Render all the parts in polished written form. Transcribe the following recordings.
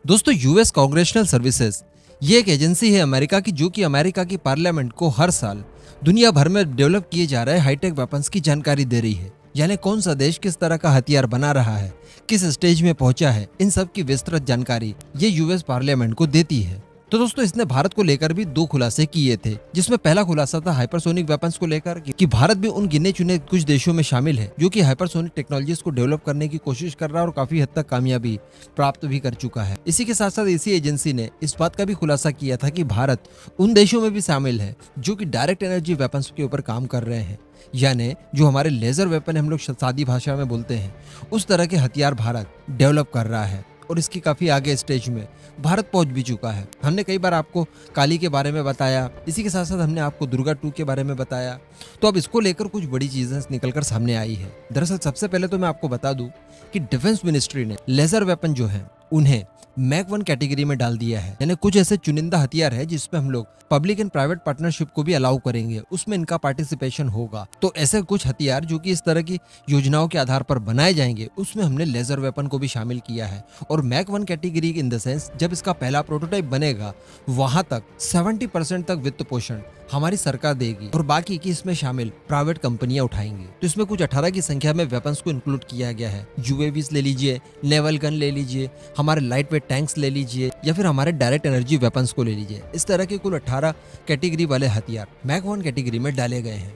दोस्तों US congressional services ये एक एजेंसी है अमेरिका की, जो कि अमेरिका की पार्लियामेंट को हर साल दुनिया भर में डेवलप किए जा रहे हाईटेक वेपन्स की जानकारी दे रही है। यानी कौन सा देश किस तरह का हथियार बना रहा है, किस स्टेज में पहुंचा है, इन सब की विस्तृत जानकारी ये यूएस पार्लियामेंट को देती है। तो दोस्तों इसने भारत को लेकर भी दो खुलासे किए थे, जिसमें पहला खुलासा था हाइपरसोनिक वेपन्स को लेकर कि भारत भी उन गिने चुने कुछ देशों में शामिल है जो कि हाइपरसोनिक टेक्नोलॉजीज को डेवलप करने की कोशिश कर रहा है और काफी हद तक कामयाबी प्राप्त भी कर चुका है। इसी के साथ साथ इसी एजेंसी ने इस बात का भी खुलासा किया था कि भारत उन देशों में भी शामिल है जो कि डायरेक्ट एनर्जी वेपन्स के ऊपर काम कर रहे हैं, यानी जो हमारे लेजर वेपन हम लोग सादी भाषा में बोलते हैं, उस तरह के हथियार भारत डेवलप कर रहा है और इसकी काफी आगे स्टेज में भारत पहुंच भी चुका है। हमने कई बार आपको काली के बारे में बताया, इसी के साथ साथ हमने आपको दुर्गा 2 के बारे में बताया, तो अब इसको लेकर कुछ बड़ी चीजें निकलकर सामने आई है। दरअसल सबसे पहले तो मैं आपको बता दूं कि डिफेंस मिनिस्ट्री ने लेजर वेपन जो है उन्हें मैक 1 कैटेगरी में डाल दिया है। यानी कुछ ऐसे चुनिंदा हथियार है जिसमें हम लोग पब्लिक एंड प्राइवेट पार्टनरशिप को भी अलाउ करेंगे, उसमें इनका पार्टिसिपेशन होगा। तो ऐसे कुछ हथियार जो कि इस तरह की योजनाओं के आधार पर बनाए जाएंगे, उसमें हमने लेजर वेपन को भी शामिल किया है। और make 1 category in the sense जब इसका पहला प्रोटोटाइप बनेगा वहां तक 70% तक वित्त पोषण हमारी सरकार देगी और बाकी की इसमें शामिल प्राइवेट कंपनियां उठाएंगी। तो इसमें कुछ 18 की संख्या में वेपन्स को इंक्लूड किया गया है। यूएवीज ले लीजिए, नेवल गन ले लीजिए, हमारे लाइट वेट टैंक्स ले लीजिए या फिर हमारे डायरेक्ट एनर्जी वेपन्स को ले लीजिए। इस तरह के कुल 18 कैटेगरी वाले हथियार मैक 1 कैटेगरी में डाले गए हैं।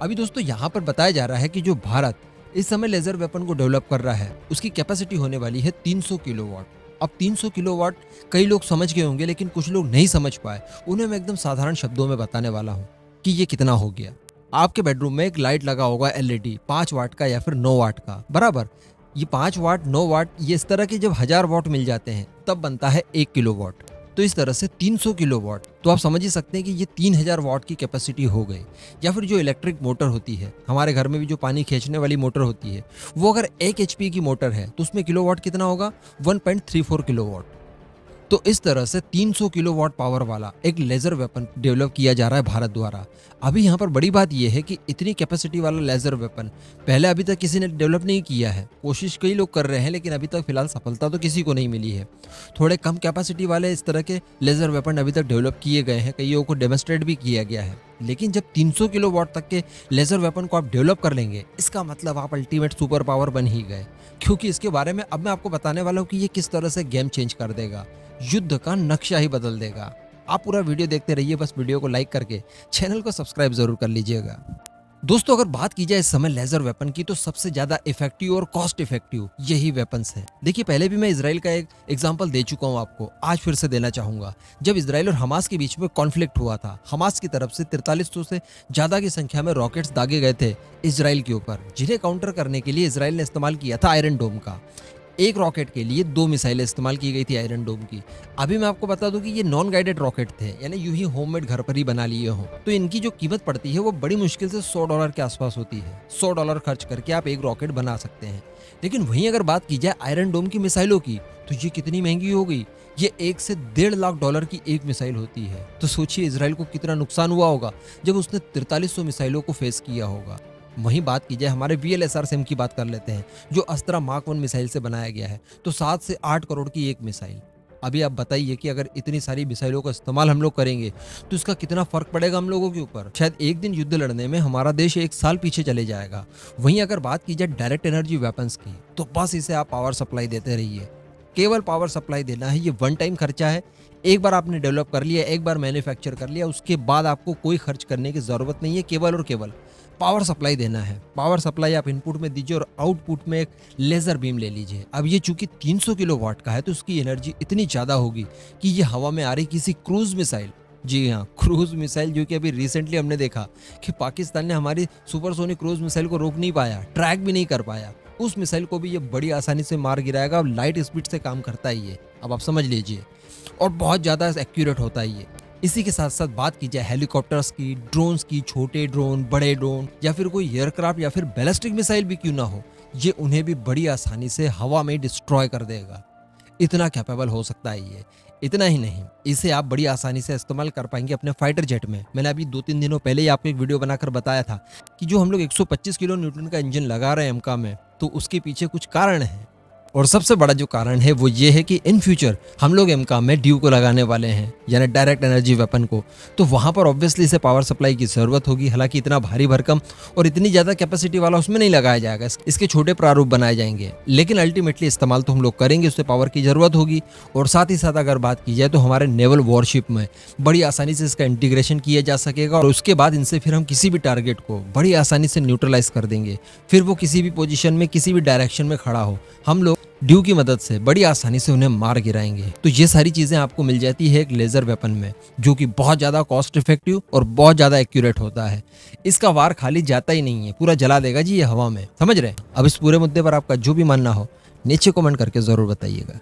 अभी दोस्तों यहाँ पर बताया जा रहा है कि जो भारत इस समय लेजर वेपन को डेवलप कर रहा है उसकी कैपेसिटी होने वाली है 300 किलोवाट। अब 300 किलोवाट कई लोग समझ गए होंगे, लेकिन कुछ लोग नहीं समझ पाए। उन्हें मैं एकदम साधारण शब्दों में बताने वाला हूँ कि ये कितना हो गया। आपके बेडरूम में एक लाइट लगा होगा एलईडी 5 वाट का या फिर 9 वाट का, बराबर। ये 5 वाट 9 वाट ये इस तरह के जब 1000 वाट मिल जाते हैं तब बनता है 1 किलोवाट। तो इस तरह से 300 किलोवाट, तो आप समझ ही सकते हैं कि ये 3000 वाट की कैपेसिटी हो गई। या फिर जो इलेक्ट्रिक मोटर होती है, हमारे घर में भी जो पानी खींचने वाली मोटर होती है, वो अगर 1 एचपी की मोटर है तो उसमें किलोवाट कितना होगा, 1.34 किलोवाट। तो इस तरह से 300 किलोवाट पावर वाला एक लेजर वेपन डेवलप किया जा रहा है भारत द्वारा। अभी यहाँ पर बड़ी बात यह है कि इतनी कैपेसिटी वाला लेजर वेपन पहले अभी तक किसी ने डेवलप नहीं किया है। कोशिश कई लोग कर रहे हैं लेकिन अभी तक फिलहाल सफलता तो किसी को नहीं मिली है। थोड़े कम कैपेसिटी वाले इस तरह के लेजर वेपन अभी तक डेवलप किए गए हैं, कईयों को डेमोन्स्ट्रेट भी किया गया है। लेकिन जब 300 किलोवाट तक के लेजर वेपन को आप डेवलप कर लेंगे, इसका मतलब आप अल्टीमेट सुपर पावर बन ही गए। क्योंकि इसके बारे में अब मैं आपको बताने वाला हूँ कि ये किस तरह से गेम चेंज कर देगा, युद्ध का नक्शा ही बदल देगा। आप पूरा वीडियो देखते रहिए, बस वीडियो को लाइक करके चैनल को सब्सक्राइब जरूर कर लीजिएगा। दोस्तों अगर बात की जाए इस समय लेजर वेपन की, तो सबसे ज्यादा इफेक्टिव और कॉस्ट इफेक्टिव यही वेपन्स हैं। देखिए पहले भी मैं इजराइल का एक एग्जांपल दे चुका हूं आपको, आज फिर से देना चाहूंगा। जब इजराइल और हमास के बीच में कॉन्फ्लिक्ट हुआ था, हमास की तरफ से 4300 से ज्यादा की संख्या में रॉकेट्स दागे गए थे इजराइल के ऊपर, जिन्हें काउंटर करने के लिए इजराइल ने इस्तेमाल किया था आयरन डोम का। एक रॉकेट के लिए 2 मिसाइलें इस्तेमाल की गई थी आयरन डोम की। अभी मैं आपको बता दूं कि ये नॉन गाइडेड रॉकेट थे, यानी यूं ही होममेड घर पर ही बना लिए हों। तो इनकी जो कीमत पड़ती है वो बड़ी मुश्किल से $100 के आसपास होती है। $100 खर्च करके आप एक रॉकेट बना सकते हैं। लेकिन वहीं अगर बात की जाए आयरन डोम की मिसाइलों की, तो ये कितनी महंगी हो गई। ये $1 से $1.5 लाख की एक मिसाइल होती है। तो सोचिए इजराइल को कितना नुकसान हुआ होगा जब उसने 4300 मिसाइलों को फेस किया होगा। वहीं बात की जाए हमारे VLSR सिम की बात कर लेते हैं, जो अस्त्रा मार्क 1 मिसाइल से बनाया गया है, तो 7 से 8 करोड़ की एक मिसाइल। अभी आप बताइए कि अगर इतनी सारी मिसाइलों का इस्तेमाल हम लोग करेंगे तो इसका कितना फर्क पड़ेगा हम लोगों के ऊपर। शायद एक दिन युद्ध लड़ने में हमारा देश 1 साल पीछे चले जाएगा। वहीं अगर बात की जाए डायरेक्ट एनर्जी वेपन्स की, तो बस इसे आप पावर सप्लाई देते रहिए, केवल पावर सप्लाई देना है। ये वन टाइम खर्चा है, एक बार आपने डेवलप कर लिया, एक बार मैन्युफैक्चर कर लिया, उसके बाद आपको कोई खर्च करने की जरूरत नहीं है। केवल और केवल पावर सप्लाई देना है। पावर सप्लाई आप इनपुट में दीजिए और आउटपुट में एक लेजर बीम ले लीजिए। अब ये चूंकि 300 किलोवाट का है तो उसकी एनर्जी इतनी ज्यादा होगी कि ये हवा में आ रही किसी क्रूज मिसाइल, जी हाँ क्रूज मिसाइल, जो कि अभी रिसेंटली हमने देखा कि पाकिस्तान ने हमारी सुपरसोनिक क्रूज मिसाइल को रोक नहीं पाया, ट्रैक भी नहीं कर पाया, उस मिसाइल को भी ये बड़ी आसानी से मार गिराएगा। अब लाइट स्पीड से काम करता ही है, अब आप समझ लीजिए, और बहुत ज्यादा एक्यूरेट होता ही है। इसी के साथ साथ बात की जाए हेलीकॉप्टर्स की, ड्रोन्स की, छोटे ड्रोन, बड़े ड्रोन या फिर कोई एयरक्राफ्ट या फिर बैलिस्टिक मिसाइल भी क्यों ना हो, ये उन्हें भी बड़ी आसानी से हवा में डिस्ट्रॉय कर देगा। इतना कैपेबल हो सकता है ये। इतना ही नहीं, इसे आप बड़ी आसानी से इस्तेमाल कर पाएंगे अपने फाइटर जेट में। मैंने अभी 2-3 दिनों पहले ही आपको एक वीडियो बनाकर बताया था कि जो हम लोग 125 किलो न्यूटन का इंजन लगा रहे हैं एमका में, तो उसके पीछे कुछ कारण है। और सबसे बड़ा जो कारण है वो ये है कि इन फ्यूचर हम लोग एमकाम में ड्यू को लगाने वाले हैं, यानी डायरेक्ट एनर्जी वेपन को। तो वहां पर ऑब्वियसली इसे पावर सप्लाई की जरूरत होगी। हालांकि इतना भारी भरकम और इतनी ज्यादा कैपेसिटी वाला उसमें नहीं लगाया जाएगा, इसके छोटे प्रारूप बनाए जाएंगे, लेकिन अल्टीमेटली इस्तेमाल तो हम लोग करेंगे, उससे पावर की जरूरत होगी। और साथ ही साथ अगर बात की जाए तो हमारे नेवल वॉरशिप में बड़ी आसानी से इसका इंटीग्रेशन किया जा सकेगा और उसके बाद इनसे फिर हम किसी भी टारगेट को बड़ी आसानी से न्यूट्रलाइज कर देंगे। फिर वो किसी भी पोजीशन में किसी भी डायरेक्शन में खड़ा हो, हम लोग ड्यू की मदद से बड़ी आसानी से उन्हें मार गिराएंगे। तो ये सारी चीजें आपको मिल जाती है एक लेजर वेपन में, जो कि बहुत ज्यादा कॉस्ट इफेक्टिव और बहुत ज्यादा एक्यूरेट होता है। इसका वार खाली जाता ही नहीं है, पूरा जला देगा जी ये हवा में, समझ रहे हैं। अब इस पूरे मुद्दे पर आपका जो भी मानना हो नीचे कमेंट करके जरूर बताइएगा।